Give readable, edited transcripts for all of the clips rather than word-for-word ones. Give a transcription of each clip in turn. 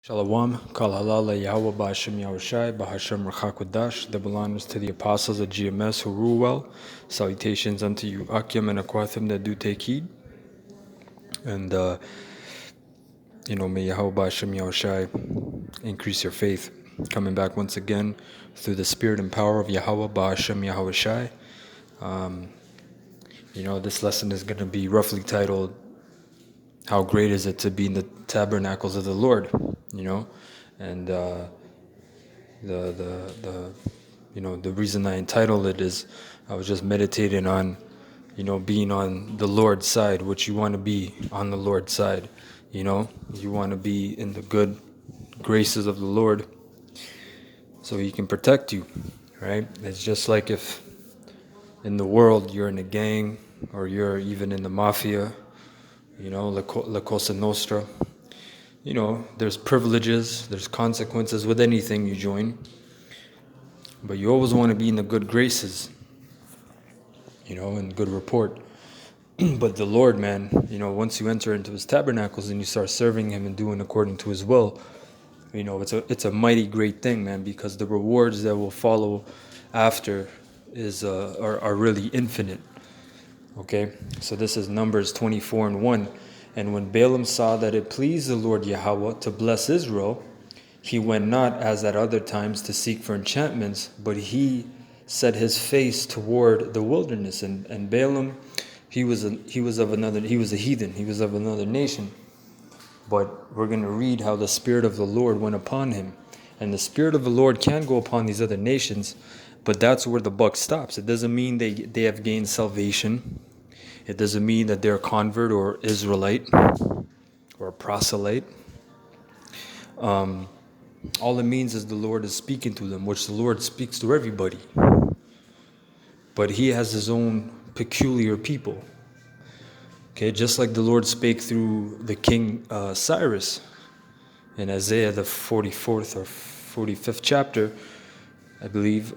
Shalom, Kal Halal Yahweh Ba'ashem Yahushai, Ba'ashem Rachakodash, double honors to the apostles of GMS who rule well. Salutations unto you, Akim and Aquathim that do take heed. And, may Yahweh Ba'ashem Yahushai increase your faith. Coming back once again through the spirit and power of Yahweh Ba'ashem Yahushai. This lesson is going to be roughly titled, How Great Is It to Be in the Tabernacles of the Lord? And the reason I entitled it is I was just meditating on, being on the Lord's side, which you want to be on the Lord's side. You want to be in the good graces of the Lord so He can protect you, right? It's just like if in the world you're in a gang or you're even in the mafia, La Cosa Nostra. There's privileges, there's consequences with anything you join. But you always want to be in the good graces, in good report. But the Lord, man, once you enter into His tabernacles and you start serving Him and doing according to His will, it's a mighty great thing, man, because the rewards that will follow after are really infinite. Okay, so this is Numbers 24:1. And when Balaam saw that it pleased the Lord Yahweh to bless Israel, he went not as at other times to seek for enchantments, but he set his face toward the wilderness. And Balaam, he was a heathen, he was of another nation. But we're going to read how the Spirit of the Lord went upon him. And the Spirit of the Lord can go upon these other nations, but that's where the buck stops. It doesn't mean they have gained salvation. It doesn't mean that they're a convert or Israelite or a proselyte. All it means is the Lord is speaking to them, which the Lord speaks to everybody. But He has His own peculiar people. Okay, just like the Lord spake through the king Cyrus in Isaiah, the 44th or 45th chapter, I believe.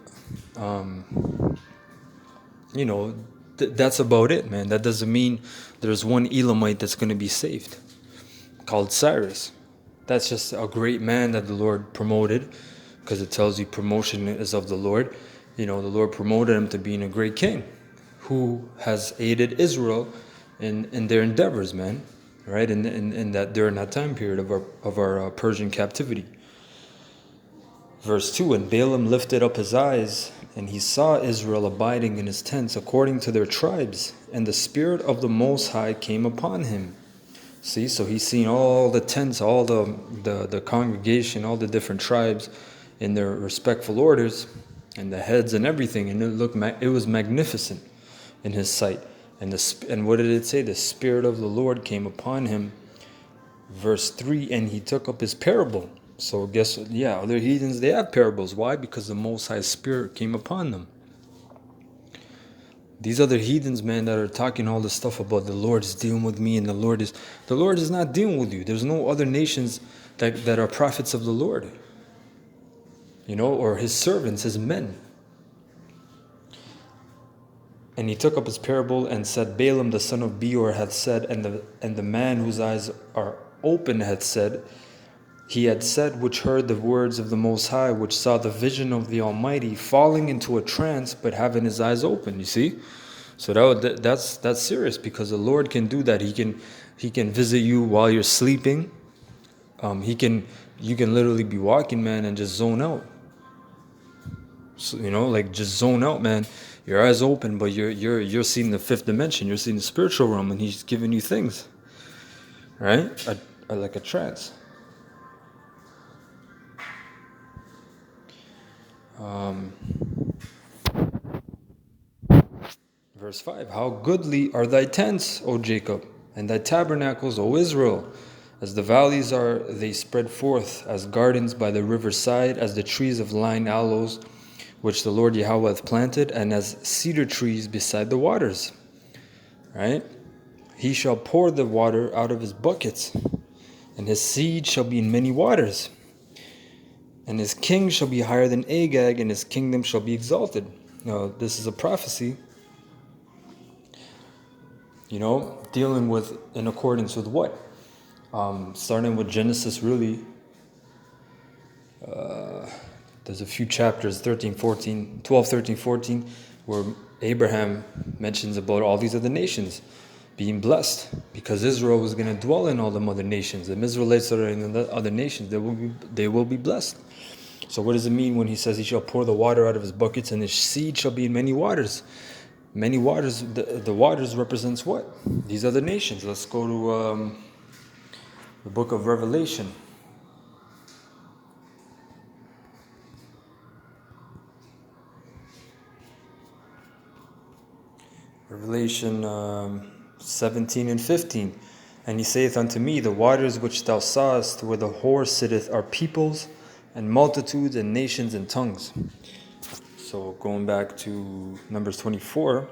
That's about it, man. That doesn't mean there's one Elamite that's going to be saved, called Cyrus. That's just a great man that the Lord promoted, because it tells you promotion is of the Lord. The Lord promoted him to being a great king who has aided Israel in their endeavors, man, right? In that during that time period of our Persian captivity. Verse 2, and Balaam lifted up his eyes, and he saw Israel abiding in his tents according to their tribes, and the Spirit of the Most High came upon him. See, so he's seen all the tents, all the congregation, all the different tribes in their respectful orders, and the heads and everything, and it was magnificent in his sight. And what did it say? The Spirit of the Lord came upon him. Verse 3, and he took up his parable. So guess what? Yeah, other heathens, they have parables. Why? Because the Most High Spirit came upon them. These other heathens, man, that are talking all this stuff about the Lord is dealing with me and the Lord is not dealing with you. There's no other nations that are prophets of the Lord, or His servants, His men. And he took up his parable and said, Balaam the son of Beor hath said, and the man whose eyes are open hath said, he had said, which heard the words of the Most High, which saw the vision of the Almighty, falling into a trance, but having his eyes open. You see, so that's serious, because the Lord can do that. He can visit you while you're sleeping. You can literally be walking, man, and just zone out. So, just zone out, man. Your eyes open, but you're seeing the fifth dimension. You're seeing the spiritual realm, and He's giving you things, right? Like a trance. Verse 5, how goodly are thy tents, O Jacob, and thy tabernacles, O Israel. As the valleys are, they spread forth, as gardens by the riverside, as the trees of line aloes, which the Lord Yahweh hath planted, and as cedar trees beside the waters. Right? He shall pour the water out of His buckets, and His seed shall be in many waters. And His king shall be higher than Agag, and His kingdom shall be exalted. Now, this is a prophecy, dealing with in accordance with what? Starting with Genesis, really, There's a few chapters, 12, 13, 14, where Abraham mentions about all these other nations being blessed, because Israel was going to dwell in all the other nations. The Israelites that are in the other nations, they will be blessed. So what does it mean when he says he shall pour the water out of his buckets and his seed shall be in many waters? Many waters, the waters represents what? These other nations. Let's go to the book of Revelation. Revelation 17 and 15. And he saith unto me, the waters which thou sawest where the whore sitteth are peoples and multitudes and nations and tongues. So going back to Numbers 24,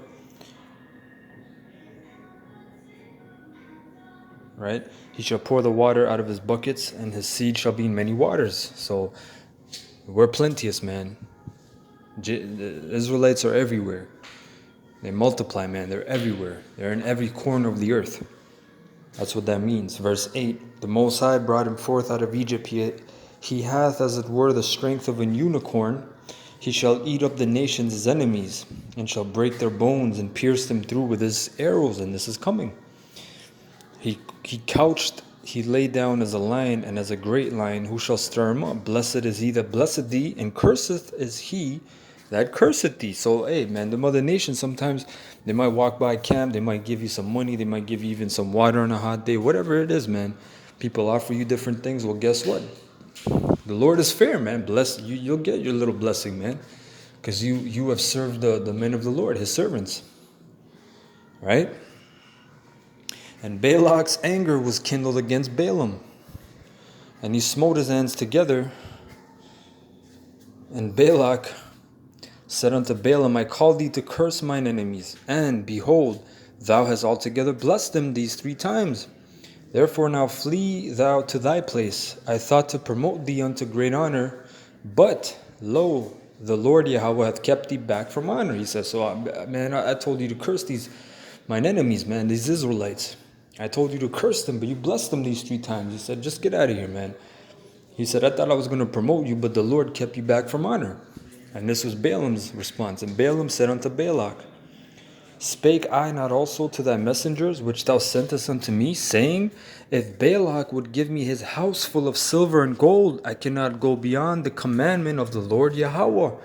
right? He shall pour the water out of his buckets, and his seed shall be in many waters. So we're plenteous, man. The Israelites are everywhere. They multiply, man. They're everywhere. They're in every corner of the earth. That's what that means. Verse 8, the Most High brought him forth out of Egypt. He hath, as it were, the strength of an unicorn. He shall eat up the nations his enemies, and shall break their bones and pierce them through with his arrows. And this is coming. He laid down as a lion, and as a great lion, who shall stir him up? Blessed is he that blesseth thee, and curseth is he that curseth thee. So, hey, man, the mother nation, sometimes they might walk by camp, they might give you some money, they might give you even some water on a hot day, whatever it is, man. People offer you different things. Well, guess what? The Lord is fair, man. Bless you, you'll get your little blessing, man, because you have served the men of the Lord, his servants, right? And Balak's anger was kindled against Balaam, and he smote his hands together. And Balak said unto Balaam, I call thee to curse mine enemies, and behold, thou hast altogether blessed them these 3 times. Therefore now flee thou to thy place. I thought to promote thee unto great honor, but lo, the Lord Yahweh hath kept thee back from honor. He says, so man, I told you to curse these mine enemies, man, these Israelites. I told you to curse them, but you blessed them these 3 times. He said, just get out of here, man. He said, I thought I was going to promote you, but the Lord kept you back from honor. And this was Balaam's response. And Balaam said unto Balak, spake I not also to thy messengers, which thou sentest unto me, saying, if Balak would give me his house full of silver and gold, I cannot go beyond the commandment of the Lord Yahweh,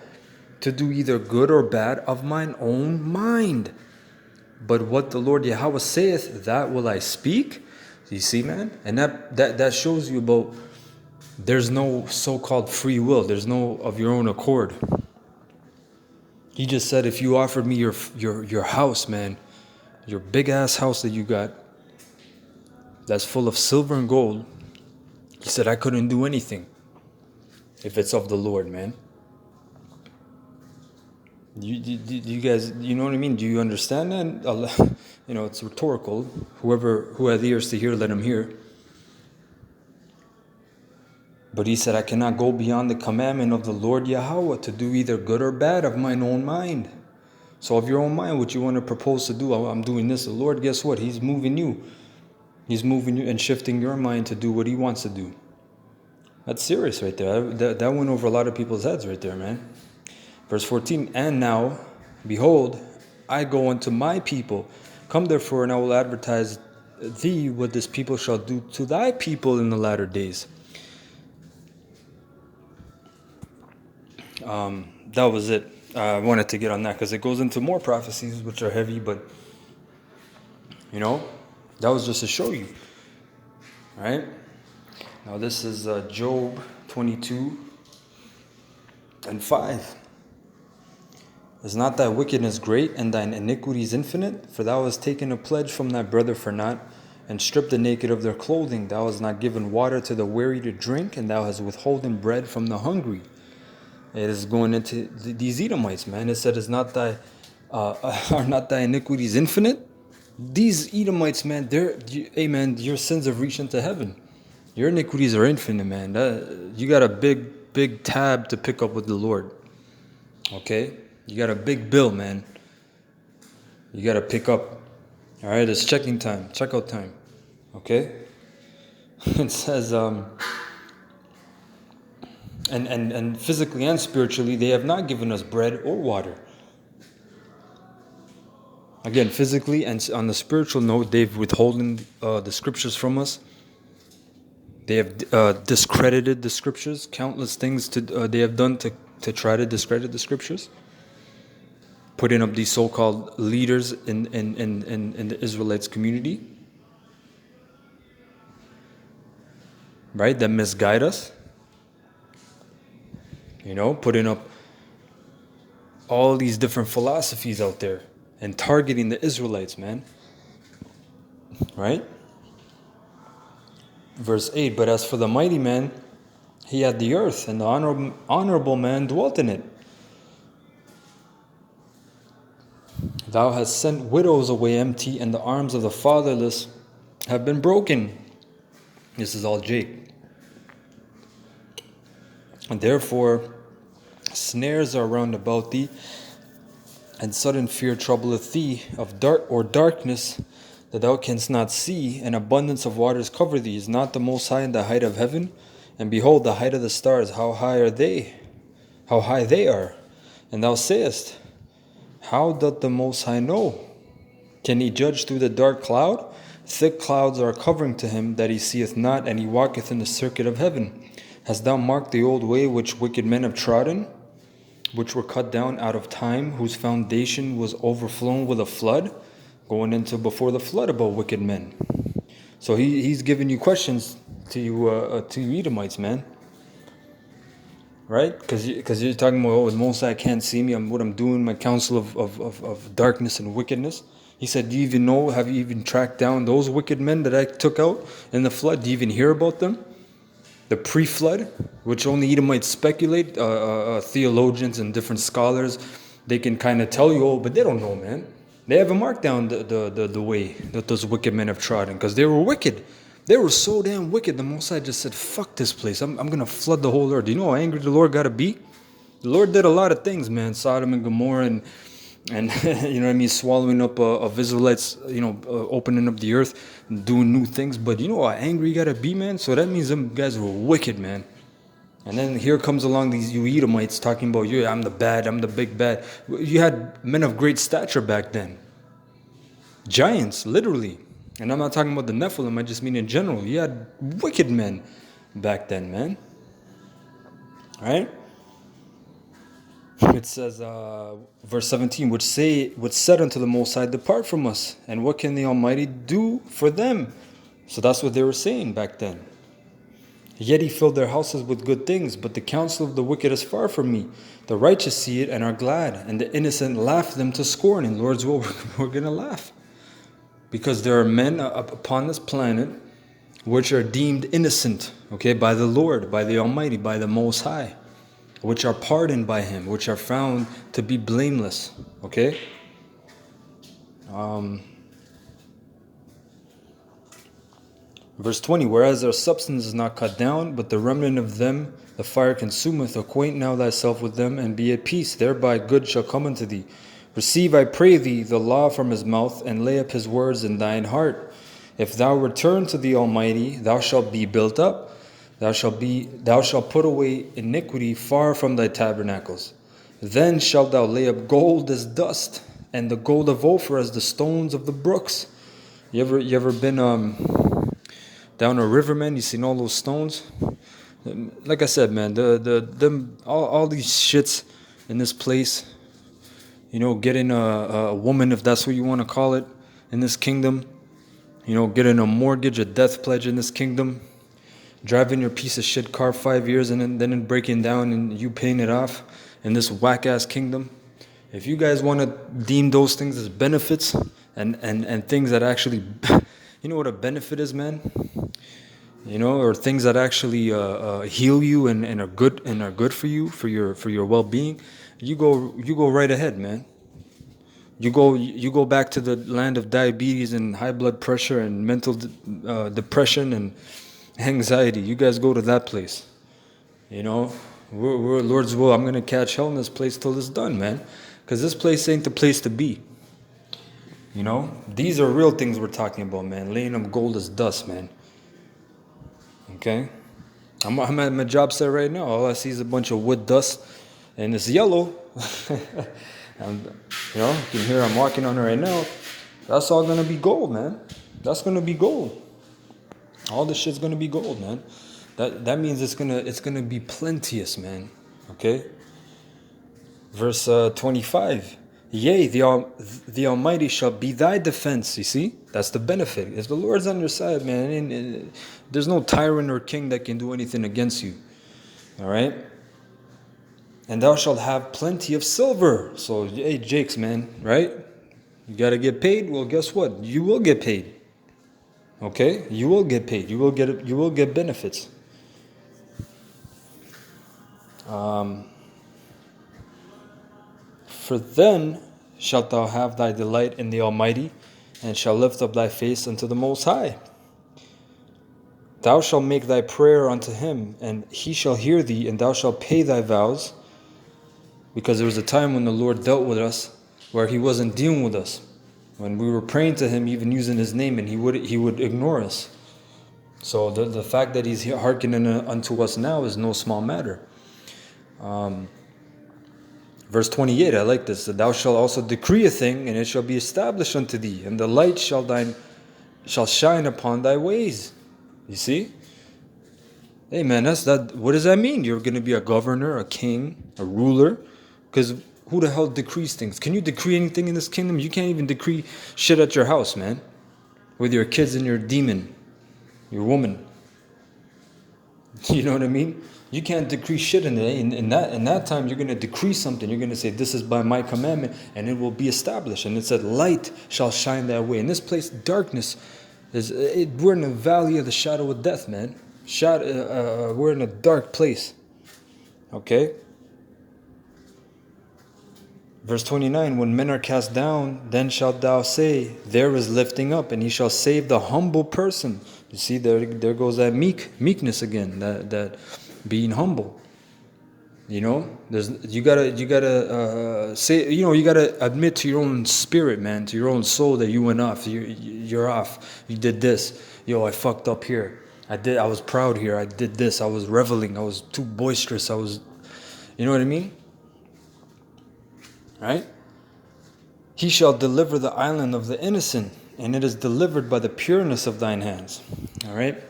to do either good or bad of mine own mind. But what the Lord Yahweh saith, that will I speak. You see, man? And that shows you about there's no so-called free will. There's no of your own accord. He just said, if you offered me your house, man, your big-ass house that you got, that's full of silver and gold, he said, I couldn't do anything if it's of the Lord, man. You guys, you know what I mean? Do you understand that? You know, it's rhetorical. Who hath ears to hear, let him hear. But he said, I cannot go beyond the commandment of the Lord Yahweh to do either good or bad of mine own mind. So of your own mind, what you want to propose to do, I'm doing this. The Lord, guess what? He's moving you. He's moving you and shifting your mind to do what he wants to do. That's serious right there. That went over a lot of people's heads right there, man. Verse 14, and now, behold, I go unto my people. Come therefore, and I will advertise thee what this people shall do to thy people in the latter days. That was it. I wanted to get on that because it goes into more prophecies which are heavy, but, you know, that was just to show you. All right? Now this is Job 22 and 5. Is not thy wickedness great, and thine iniquities infinite? For thou hast taken a pledge from thy brother for naught, and stripped the naked of their clothing. Thou hast not given water to the weary to drink, and thou hast withholden bread from the hungry. It is going into these Edomites, man. It said, are not thy iniquities infinite? These Edomites, man, your sins have reached into heaven. Your iniquities are infinite, man. You got a big tab to pick up with the Lord. Okay? You got a big bill, man. You got to pick up. All right, it's checkout time. Okay? It says, And physically and spiritually, they have not given us bread or water. Again, physically and on the spiritual note, they've withholden the scriptures from us. They have discredited the scriptures. Countless things they have done to try to discredit the scriptures. Putting up these so-called leaders in the Israelites community, right? That misguide us. Putting up all these different philosophies out there and targeting the Israelites, man. Right? Verse 8, but as for the mighty man, he had the earth, and the honorable man dwelt in it. Thou hast sent widows away empty, and the arms of the fatherless have been broken. This is all Jake. And therefore, snares are round about thee, and sudden fear troubleth thee, of darkness that thou canst not see, and abundance of waters cover thee. Is not the Most High in the height of heaven? And behold, the height of the stars, how high are they? How high they are. And thou sayest, how doth the Most High know? Can he judge through the dark cloud? Thick clouds are covering to him, that he seeth not, and he walketh in the circuit of heaven. Hast thou marked the old way which wicked men have trodden, which were cut down out of time, whose foundation was overflown with a flood? Going into before the flood about wicked men. So he's giving you questions to you Edomites, man. Right? Because you're talking about, oh, the Most High can't see me. What I'm doing, my counsel of darkness and wickedness. He said, do you even know, have you even tracked down those wicked men that I took out in the flood? Do you even hear about them? The pre-flood, which only Edomites speculate, theologians and different scholars, they can kind of tell you, oh, but they don't know, man. They haven't marked down the way that those wicked men have trodden, because they were wicked. They were so damn wicked, the Most High just said, fuck this place. I'm going to flood the whole earth. Do you know how angry the Lord got to be? The Lord did a lot of things, man. Sodom and Gomorrah and you know what I mean, swallowing up of Israelites, opening up the earth and doing new things. But you know how angry you got to be, man? So that means them guys were wicked, man. And then here comes along these Edomites talking about, yeah, I'm the big bad. You had men of great stature back then. Giants, literally. And I'm not talking about the Nephilim, I just mean in general. You had wicked men back then, man. Right? It says, verse 17, which said unto the Most High, depart from us, and what can the Almighty do for them? So that's what they were saying back then. Yet he filled their houses with good things, but the counsel of the wicked is far from me. The righteous see it and are glad, and the innocent laugh them to scorn. In Lord's will, we're going to laugh. Because there are men upon this planet which are deemed innocent, okay, by the Lord, by the Almighty, by the Most High, which are pardoned by Him, which are found to be blameless, okay? Verse 20, whereas their substance is not cut down, but the remnant of them the fire consumeth, acquaint now thyself with them, and be at peace, thereby good shall come unto thee. Receive, I pray thee, the law from his mouth, and lay up his words in thine heart. If thou return to the Almighty, thou shalt be built up. Thou shalt put away iniquity far from thy tabernacles. Then shalt thou lay up gold as dust, and the gold of Ophir as the stones of the brooks. You ever been down a river, man? You seen all those stones? Like I said, man, all these shits in this place. Getting a woman, if that's what you want to call it, in this kingdom. Getting a mortgage, a death pledge in this kingdom. Driving your piece of shit car 5 years and then breaking down and you paying it off in this whack-ass kingdom. If you guys want to deem those things as benefits and things that actually, you know what a benefit is, man? Or things that actually heal you and are good for you, for your well-being, you go right ahead, man. You go back to the land of diabetes and high blood pressure and mental depression and anxiety. You guys go to that place. We're Lord's will. I'm gonna catch hell in this place till it's done, man. Because this place ain't the place to be. These are real things we're talking about, man. Laying up gold as dust, man. Okay? I'm at my job site right now. All I see is a bunch of wood dust, and it's yellow. And, you can hear I'm walking on it right now. That's all gonna be gold, man. That's gonna be gold. All this shit's gonna be gold, man. That means it's gonna be plenteous, man. Okay. Verse 25. Yea, the Almighty shall be thy defense. You see, that's the benefit. If the Lord's on your side, man, and there's no tyrant or king that can do anything against you. All right. And thou shalt have plenty of silver. So, hey, Jakes, man, right? You gotta get paid. Well, guess what? You will get paid. Okay, you will get paid. You will get benefits. For then shalt thou have thy delight in the Almighty, and shalt lift up thy face unto the Most High. Thou shalt make thy prayer unto him, and he shall hear thee, and thou shalt pay thy vows. Because there was a time when the Lord dealt with us where he wasn't dealing with us. When we were praying to him, even using his name, and he would ignore us. So the fact that he's hearkening unto us now is no small matter. Verse 28, I like this. That thou shalt also decree a thing, and it shall be established unto thee, and the light shall shine upon thy ways. You see? Hey man, what does that mean? You're going to be a governor, a king, a ruler? Because who the hell decrees things? Can you decree anything in this kingdom? You can't even decree shit at your house, man. With your kids and your demon, your woman. You know what I mean? You can't decree shit in that time. You're going to decree something. You're going to say, this is by my commandment, and it will be established. And it said, light shall shine that way. In this place, darkness we're in the valley of the shadow of death, man. We're in a dark place. Okay? Verse 29, when men are cast down, then shalt thou say, there is lifting up, and he shall save the humble person. You see, there goes that meekness again, that being humble. You gotta say, you gotta admit to your own spirit, man, to your own soul that you went off. You're off. You did this. I fucked up here. I was proud here. I did this. I was reveling. I was too boisterous. You know what I mean? Right? He shall deliver the island of the innocent, and it is delivered by the pureness of thine hands. All right?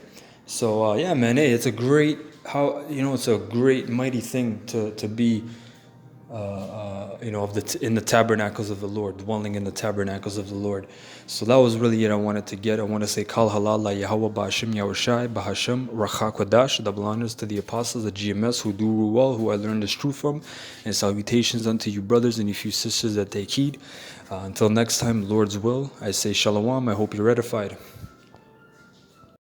So, yeah, man, hey, it's a great, mighty thing to be, in the tabernacles of the Lord, dwelling in the tabernacles of the Lord. So that was really it I wanted to get. I want to say, Kal Halal La Yahweh Ba'ashim Yahushai Bahashim Racha Kodash, double honors to the apostles, the GMS who do well, who I learned this truth from, and salutations unto you brothers and you few sisters that take heed. Until next time, Lord's will, I say Shalom. I hope you're edified.